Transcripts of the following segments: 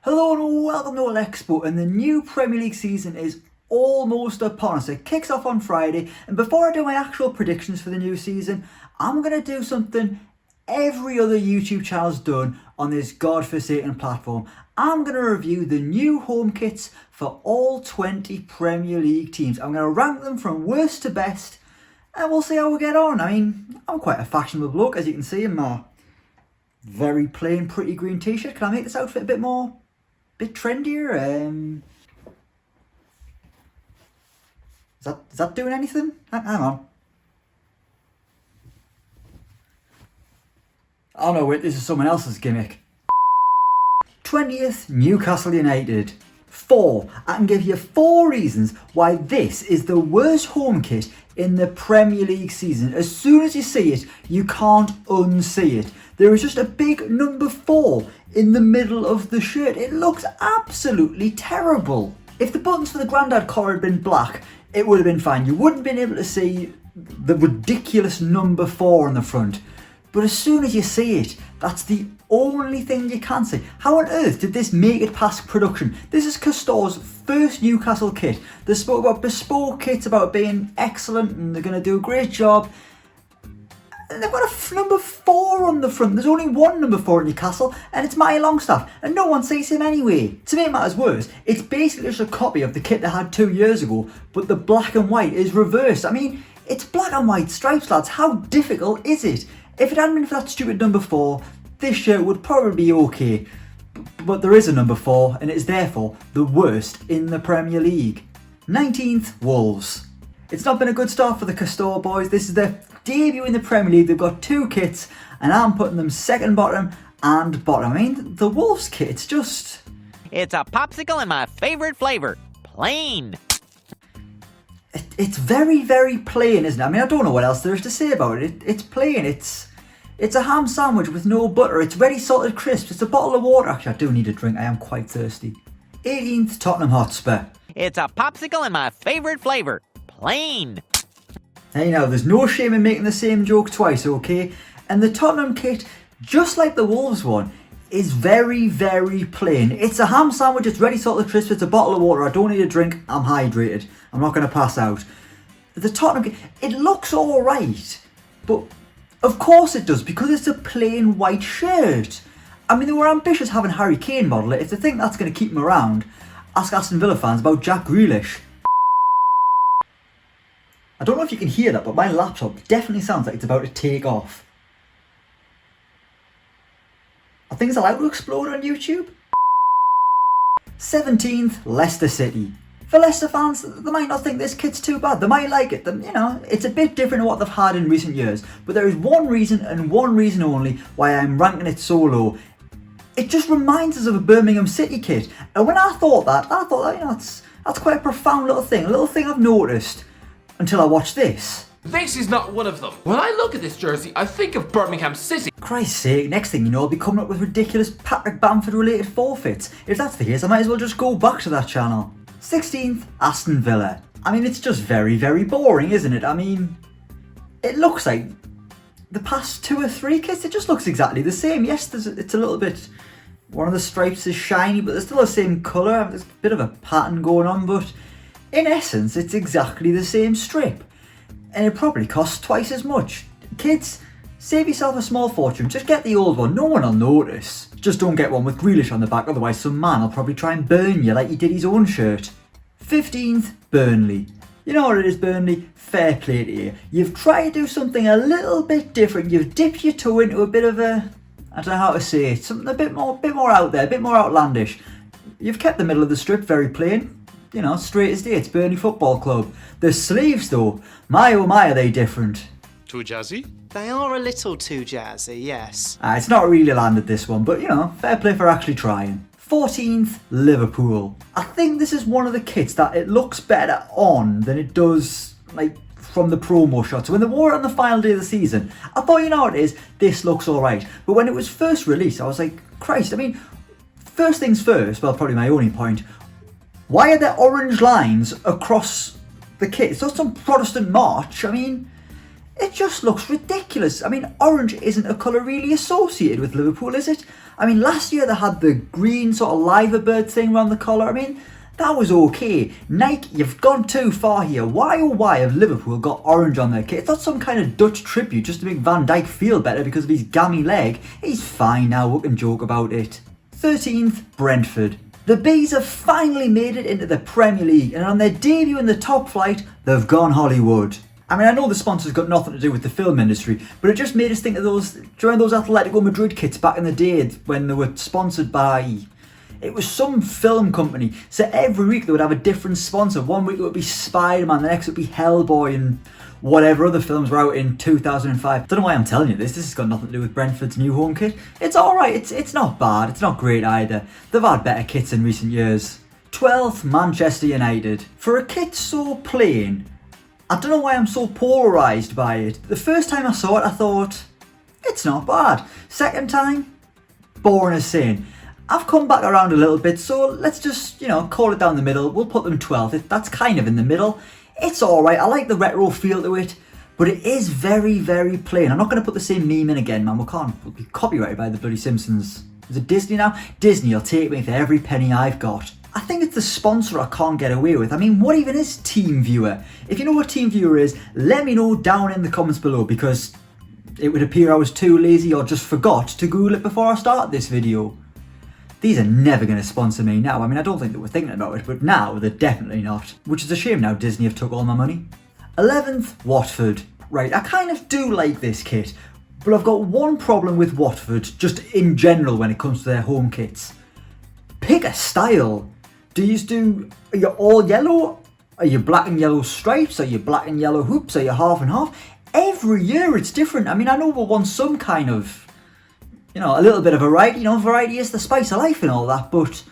Hello and welcome to Elecspo, and the new Premier League season is almost upon us. It kicks off on Friday, and before I do my actual predictions for the new season, I'm going to do something every other YouTube channel's done on this godforsaken platform. I'm going to review the new home kits for all 20 Premier League teams. I'm going to rank them from worst to best, and we'll see how we get on. I mean, I'm quite a fashionable bloke, as you can see in my very plain, pretty green t-shirt. Can I make this outfit a bit trendier? Is that doing anything? Hang on. Oh no, wait, this is someone else's gimmick. 20th, Newcastle United. 4. I can give you 4 reasons why this is the worst home kit in the Premier League season. As soon as you see it, you can't unsee it. There is just a big number 4 in the middle of the shirt. It looks absolutely terrible. If the buttons for the grandad collar had been black, it would have been fine. You wouldn't have been able to see the ridiculous number 4 on the front. But as soon as you see it, that's the only thing you can see. How on earth did this make it past production? This is Castor's first Newcastle kit. They spoke about bespoke kits, about being excellent, and they're going to do a great job. And they've got a number 4 on the front. There's only one number 4 at Newcastle, and it's Matty Longstaff, and no one sees him anyway. To make matters worse, it's basically just a copy of the kit they had 2 years ago, but the black and white is reversed. I mean, it's black and white stripes, lads. How difficult is it? If it hadn't been for that stupid number 4, this shirt would probably be okay. But there is a number 4, and it is therefore the worst in the Premier League. 19th, Wolves. It's not been a good start for the Castor boys. This is their debut in the Premier League. They've got 2 kits, and I'm putting them second bottom and bottom. I mean, the Wolves kit, it's just... It's a popsicle in my favorite flavour. Plain. It's very, very plain, isn't it? I mean, I don't know what else there is to say about it. It's plain. It's a ham sandwich with no butter. It's ready salted crisps. It's a bottle of water. Actually, I do need a drink. I am quite thirsty. 18th, Tottenham Hotspur. It's a popsicle in my favorite flavour. Plain. Hey now, there's no shame in making the same joke twice, okay? And the Tottenham kit, just like the Wolves one, is very, very plain. It's a ham sandwich, it's ready salted crisps, it's a bottle of water. I don't need a drink, I'm hydrated. I'm not going to pass out. The Tottenham kit, it looks alright, but of course it does, because it's a plain white shirt. I mean, they were ambitious having Harry Kane model it. If they think that's going to keep him around, ask Aston Villa fans about Jack Grealish. I don't know if you can hear that, but my laptop definitely sounds like it's about to take off. Are things allowed to explode on YouTube? 17th, Leicester City. For Leicester fans, they might not think this kit's too bad. They might like it. It's a bit different to what they've had in recent years. But there is one reason, and one reason only, why I'm ranking it so low. It just reminds us of a Birmingham City kit. And when I thought that, that's quite a profound little thing. A little thing I've noticed until I watched this. This is not one of them. When I look at this jersey, I think of Birmingham City. Christ's sake, next thing you know, I'll be coming up with ridiculous Patrick Bamford related forfeits. If that's the case, I might as well just go back to that channel. 16th, Aston Villa. I mean, it's just very, very boring, isn't it? I mean, it looks like the past 2 or 3 kits, it just looks exactly the same. Yes, it's a little bit, one of the stripes is shiny, but they're still the same colour. There's a bit of a pattern going on, but in essence, it's exactly the same strip. And it probably costs twice as much. Kids, save yourself a small fortune. Just get the old one. No one will notice. Just don't get one with Grealish on the back, otherwise some man will probably try and burn you like he did his own shirt. 15th, Burnley. You know what it is, Burnley? Fair play to you. You've tried to do something a little bit different. You've dipped your toe into a bit of a... I don't know how to say it. Something a bit more out there, a bit more outlandish. You've kept the middle of the strip very plain. Straight as day, it's Burnley Football Club. The sleeves though, my oh my are they different. Too jazzy? They are a little too jazzy, yes. It's not really landed this one, but fair play for actually trying. 14th, Liverpool. I think this is one of the kits that it looks better on than it does, from the promo shots. When they wore it on the final day of the season, I thought, you know what it is, this looks alright. But when it was first released, I was like, Christ, I mean, first things first, well, probably my only point, why are there orange lines across the kit? It's not some Protestant march. I mean, It just looks ridiculous. I mean, orange isn't a colour really associated with Liverpool, is it? I mean, last year they had the green sort of liver bird thing around the collar. I mean, that was okay. Nike, you've gone too far here. Why oh why have Liverpool got orange on their kit? It's not some kind of Dutch tribute just to make Van Dijk feel better because of his gammy leg. He's fine now, we can joke about it. 13th, Brentford. The Bees have finally made it into the Premier League, and on their debut in the top flight, they've gone Hollywood. I mean, I know the sponsor's got nothing to do with the film industry, but it just made us think of those Atletico Madrid kits back in the day when they were sponsored by... It was some film company. So every week they would have a different sponsor. One week it would be Spider-Man, the next it would be Hellboy, and whatever other films were out in 2005. Don't know why I'm telling you this. This has got nothing to do with Brentford's new home kit. It's alright. It's not bad. It's not great either. They've had better kits in recent years. 12th, Manchester United. For a kit so plain, I don't know why I'm so polarised by it. The first time I saw it, I thought, it's not bad. Second time, boring as sin. I've come back around a little bit, so let's just, call it down the middle. We'll put them 12th. That's kind of in the middle. It's alright. I like the retro feel to it, but it is very, very plain. I'm not going to put the same meme in again, man. We'll be copyrighted by the bloody Simpsons. Is it Disney now? Disney will take me for every penny I've got. I think it's the sponsor I can't get away with. I mean, what even is TeamViewer? If you know what TeamViewer is, let me know down in the comments below, because it would appear I was too lazy or just forgot to Google it before I started this video. These are never going to sponsor me now. I mean, I don't think they were thinking about it, but now they're definitely not. Which is a shame now Disney have took all my money. 11th, Watford. Right, I kind of do like this kit, but I've got one problem with Watford, just in general when it comes to their home kits. Pick a style. Are you all yellow? Are you black and yellow stripes? Are you black and yellow hoops? Are you half and half? Every year it's different. I mean, I know we want some kind of, a little bit of variety. Variety is the spice of life and all that, but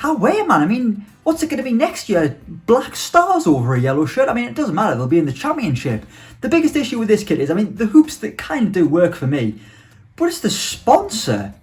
man? I mean, what's it going to be next year? Black stars over a yellow shirt? I mean, it doesn't matter. They'll be in the championship. The biggest issue with this kit is, the hoops that kind of do work for me, but it's the sponsor.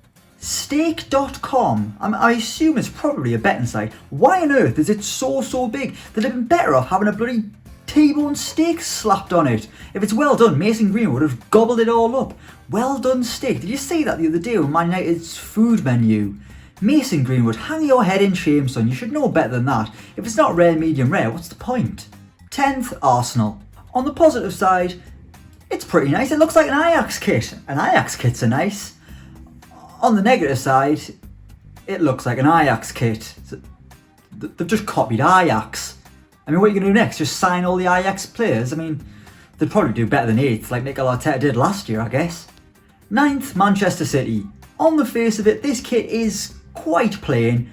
Stake.com. I assume it's probably a betting site. Why on earth is it so big? They'd have been better off having a bloody T-bone steak slapped on it. If it's well done, Mason Green would have gobbled it all up. Well done steak. Did you see that the other day on Man United's food menu? Mason Greenwood, hang your head in shame, son. You should know better than that. If it's not rare, medium rare, what's the point? 10th, Arsenal. On the positive side, it's pretty nice. It looks like an Ajax kit. And Ajax kits are nice. On the negative side, it looks like an Ajax kit. They've just copied Ajax. I mean, what are you going to do next? Just sign all the Ajax players? I mean, they'd probably do better than 8th, like Mikel Arteta did last year, I guess. 9th, Manchester City. On the face of it, this kit is quite plain,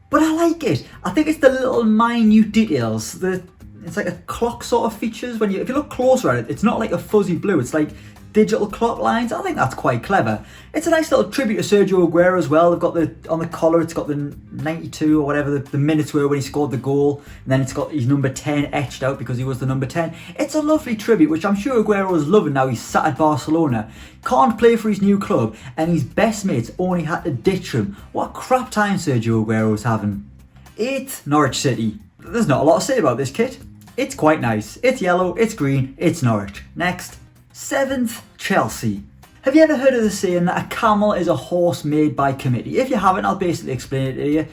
but I like it. I think it's the little minute details. It's like a clock sort of features. If you look closer at it, it's not like a fuzzy blue. It's like digital clock lines. I think that's quite clever. It's a nice little tribute to Sergio Aguero as well. They've got on the collar, it's got the 92 or whatever the minutes were when he scored the goal, and then it's got his number 10 etched out because he was the number 10. It's a lovely tribute, which I'm sure Aguero is loving now he's sat at Barcelona. Can't play for his new club, and his best mates only had to ditch him. What a crap time Sergio Aguero's having. 8th, Norwich City. There's not a lot to say about this kit. It's quite nice. It's yellow, it's green, it's Norwich. Next. 7th, Chelsea. Have you ever heard of the saying that a camel is a horse made by committee? If you haven't, I'll basically explain it to you.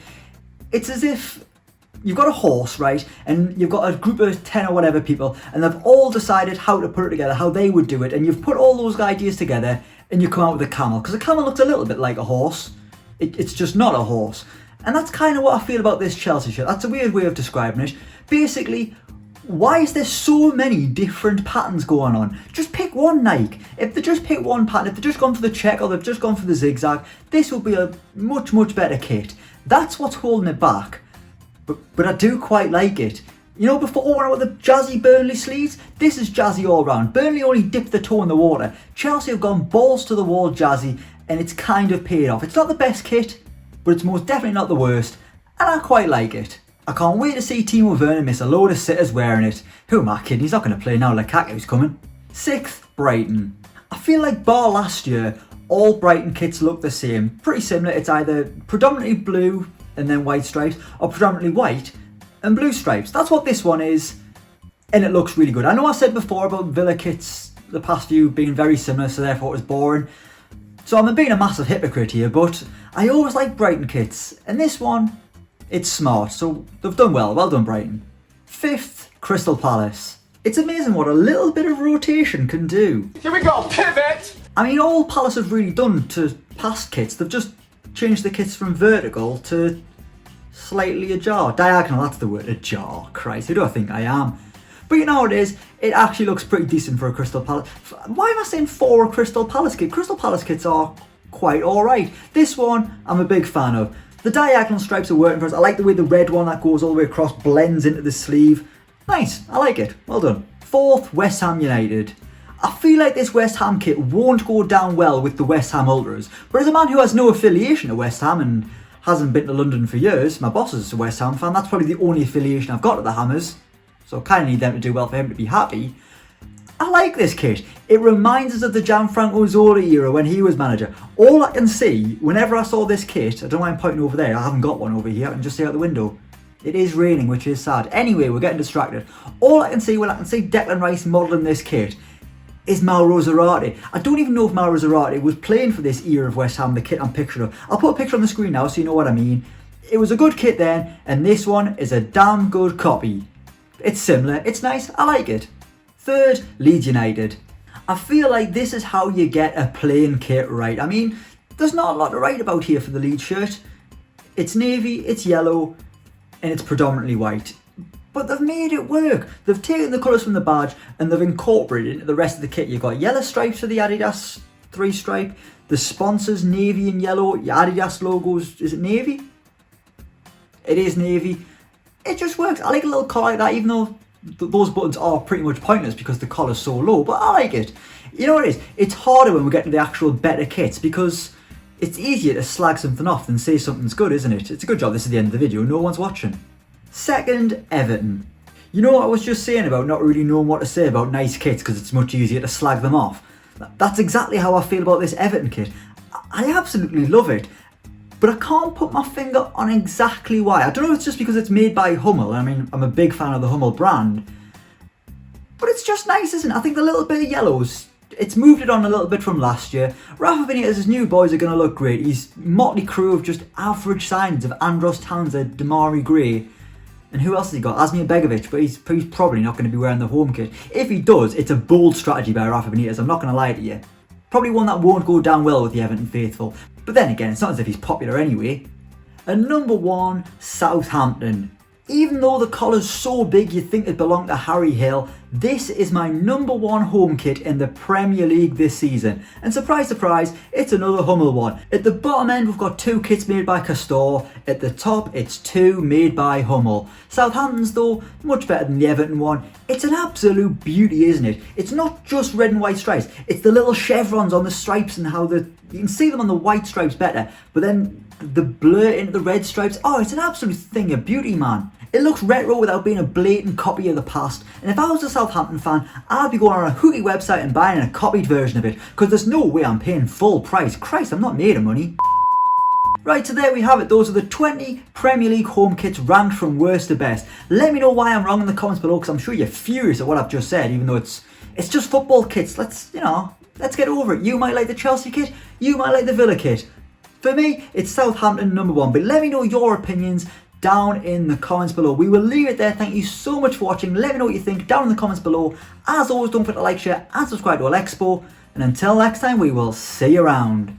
It's as if you've got a horse, right? And you've got a group of 10 or whatever people, and they've all decided how to put it together, how they would do it. And you've put all those ideas together, and you come out with a camel. Because a camel looks a little bit like a horse. It's just not a horse. And that's kind of what I feel about this Chelsea shirt. That's a weird way of describing it. Basically, why is there so many different patterns going on? Just pick one, Nike. If they just pick one pattern, if they've just gone for the check or they've just gone for the zigzag, this will be a much better kit. That's what's holding it back. But I do quite like it. Before when I wore the jazzy Burnley sleeves, this is jazzy all round. Burnley only dipped the toe in the water. Chelsea have gone balls to the wall jazzy, and it's kind of paid off. It's not the best kit, but it's most definitely not the worst, and I quite like it. I can't wait to see Timo Werner miss a load of sitters wearing it. Who am I kidding? He's not going to play now. Lukaku's coming. 6th, Brighton. I feel like bar last year, all Brighton kits look the same. Pretty similar. It's either predominantly blue and then white stripes, or predominantly white and blue stripes. That's what this one is, and it looks really good. I know I said before about Villa kits the past few being very similar, so therefore it was boring. So I'm being a massive hypocrite here, but I always like Brighton kits, and this one, it's smart, so they've done well. Well done, Brighton. 5th, Crystal Palace. It's amazing what a little bit of rotation can do. Here we go, pivot! I mean, all Palace have really done to past kits, they've just changed the kits from vertical to slightly ajar. Diagonal, that's the word, ajar. Christ, who do I think I am? But you know what it is, it actually looks pretty decent for a Crystal Palace. Why am I saying for a Crystal Palace kit? Crystal Palace kits are quite alright. This one, I'm a big fan of. The diagonal stripes are working for us. I like the way the red one that goes all the way across blends into the sleeve. Nice, I like it, well done. 4th, West Ham United. I feel like this West Ham kit won't go down well with the West Ham Ultras, but as a man who has no affiliation to West Ham and hasn't been to London for years, my boss is a West Ham fan, that's probably the only affiliation I've got to the Hammers, so I kind of need them to do well for him to be happy. I like this kit. It reminds us of the Gianfranco Zola era when he was manager. All I can see, whenever I saw this kit, I don't mind pointing over there, I haven't got one over here, I can just see out the window. It is raining, which is sad. Anyway, we're getting distracted. All I can see when I can see Declan Rice modelling this kit is Mauro Zarate. I don't even know if Mauro Zarate was playing for this era of West Ham, the kit I'm picturing of. I'll put a picture on the screen now so you know what I mean. It was a good kit then, and this one is a damn good copy. It's similar, it's nice, I like it. 3rd, Leeds United. I feel like this is how you get a plain kit right. I mean, there's not a lot to write about here for the Leeds shirt. It's navy, it's yellow, and it's predominantly white. But they've made it work. They've taken the colours from the badge and they've incorporated it into the rest of the kit. You've got yellow stripes for the Adidas 3 stripe. The sponsors, navy and yellow. Your Adidas logos, is it navy? It is navy. It just works. I like a little collar like that, even though those buttons are pretty much pointless because the collar's so low, but I like it. You know what it is? It's harder when we get to the actual better kits because it's easier to slag something off than say something's good, isn't it? It's a good job this is the end of the video, no one's watching. 2nd, Everton. You know what I was just saying about not really knowing what to say about nice kits because it's much easier to slag them off? That's exactly how I feel about this Everton kit. I absolutely love it, but I can't put my finger on exactly why. I don't know if it's just because it's made by Hummel. I mean, I'm a big fan of the Hummel brand, but it's just nice, isn't it? I think the little bit of yellows, it's moved it on a little bit from last year. Rafa Benitez's new boys are going to look great. He's motley crew of just average signs of Andros Townsend, Damari Gray, and who else has he got? Asmir Begovic, but he's probably not going to be wearing the home kit. If he does, it's a bold strategy by Rafa Benitez, I'm not going to lie to you. Probably one that won't go down well with the Everton faithful. But then again, it's not as if he's popular anyway. And number 1, Southampton. Even though the collar's so big you'd think it belonged to Harry Hill, this is my number 1 home kit in the Premier League this season. And surprise, surprise, it's another Hummel one. At the bottom end, we've got 2 kits made by Castor. At the top, it's 2 made by Hummel. Southampton's though, much better than the Everton one. It's an absolute beauty, isn't it? It's not just red and white stripes, it's the little chevrons on the stripes and how you can see them on the white stripes better, but then the blur into the red stripes, oh, it's an absolute thing of beauty, man. It looks retro without being a blatant copy of the past, and if I was a Southampton fan, I'd be going on a Hootie website and buying a copied version of it, because there's no way I'm paying full price. Christ, I'm not made of money. Right, so there we have it. Those are the 20 Premier League home kits ranked from worst to best. Let me know why I'm wrong in the comments below, because I'm sure you're furious at what I've just said, even though it's just football kits. Let's get over it. You might like the Chelsea kit, you might like the Villa kit. For me, it's Southampton number 1, but let me know your opinions down in the comments below. We will leave it there. Thank you so much for watching. Let me know what you think down in the comments below. As always, don't forget to like, share and subscribe to Elecspo. And until next time, we will see you around.